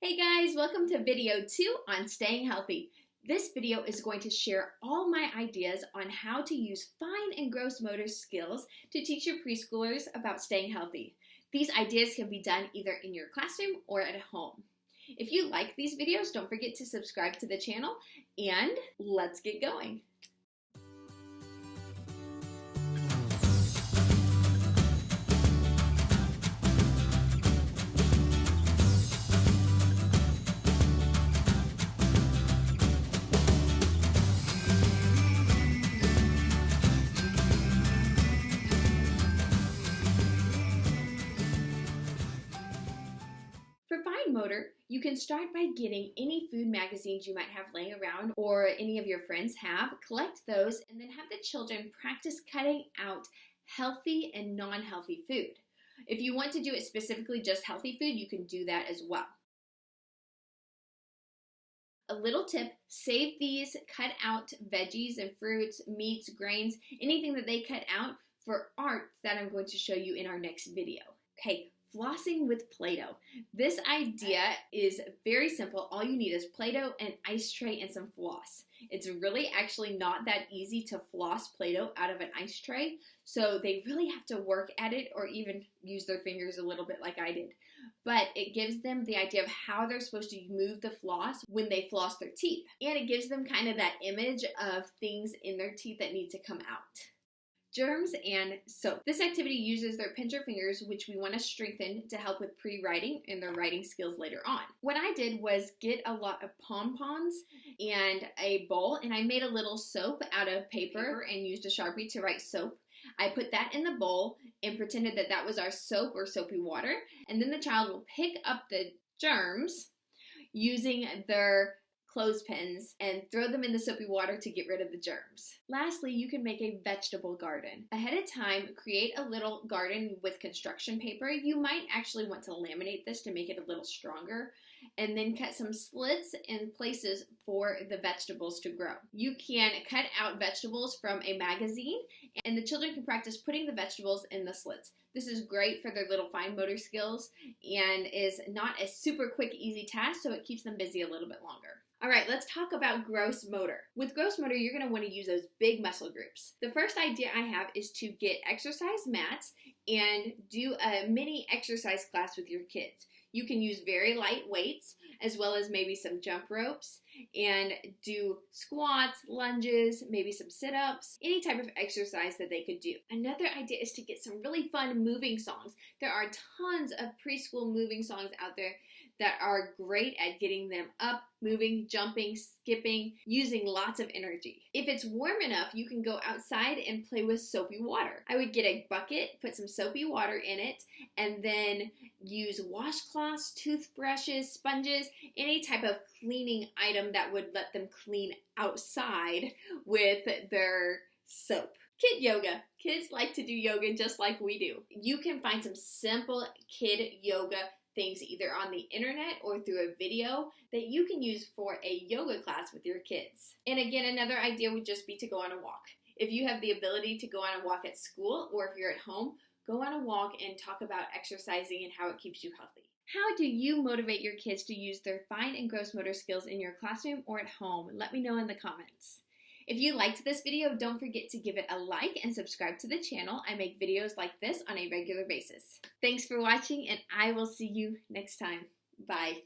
Hey guys, welcome to video 2 on staying healthy. This video is going to share all my ideas on how to use fine and gross motor skills to teach your preschoolers about staying healthy. These ideas can be done either in your classroom or at home. If you like these videos, don't forget to subscribe to the channel and let's get going. For fine motor, you can start by getting any food magazines you might have laying around or any of your friends have, collect those, and then have the children practice cutting out healthy and non-healthy food. If you want to do it specifically just healthy food, you can do that as well. A little tip, save these cut out veggies and fruits, meats, grains, anything that they cut out for art that I'm going to show you in our next video. Okay. Flossing with Play-Doh. This idea is very simple. All you need is Play-Doh, an ice tray, and some floss. It's really actually not that easy to floss Play-Doh out of an ice tray, so they really have to work at it or even use their fingers a little bit like I did. But it gives them the idea of how they're supposed to move the floss when they floss their teeth. And it gives them kind of that image of things in their teeth that need to come out. Germs and soap. This activity uses their pincher fingers, which we want to strengthen to help with pre-writing and their writing skills later on. What I did was get a lot of pom-poms and a bowl, and I made a little soap out of paper and used a Sharpie to write soap. I put that in the bowl and pretended that that was our soap or soapy water, and then the child will pick up the germs using their clothespins and throw them in the soapy water to get rid of the germs. Lastly, you can make a vegetable garden. Ahead of time, create a little garden with construction paper. You might actually want to laminate this to make it a little stronger, and then cut some slits in places for the vegetables to grow. You can cut out vegetables from a magazine, and the children can practice putting the vegetables in the slits. This is great for their little fine motor skills and is not a super quick, easy task, so it keeps them busy a little bit longer. All right, let's talk about gross motor. With gross motor, you're going to want to use those big muscle groups. The first idea I have is to get exercise mats and do a mini exercise class with your kids. You can use very light weights as well as maybe some jump ropes and do squats, lunges, maybe some sit-ups, any type of exercise that they could do. Another idea is to get some really fun moving songs. There are tons of preschool moving songs out there that are great at getting them up, moving, jumping, skipping, using lots of energy. If it's warm enough, you can go outside and play with soapy water. I would get a bucket, put some soapy water in it, and then use washcloths, toothbrushes, sponges, any type of cleaning item that would let them clean outside with their soap. Kid yoga. Kids like to do yoga just like we do. You can find some simple kid yoga things either on the internet or through a video that you can use for a yoga class with your kids. And again, another idea would just be to go on a walk. If you have the ability to go on a walk at school or if you're at home, go on a walk and talk about exercising and how it keeps you healthy. How do you motivate your kids to use their fine and gross motor skills in your classroom or at home? Let me know in the comments. If you liked this video, don't forget to give it a like and subscribe to the channel. I make videos like this on a regular basis. Thanks for watching, and I will see you next time. Bye.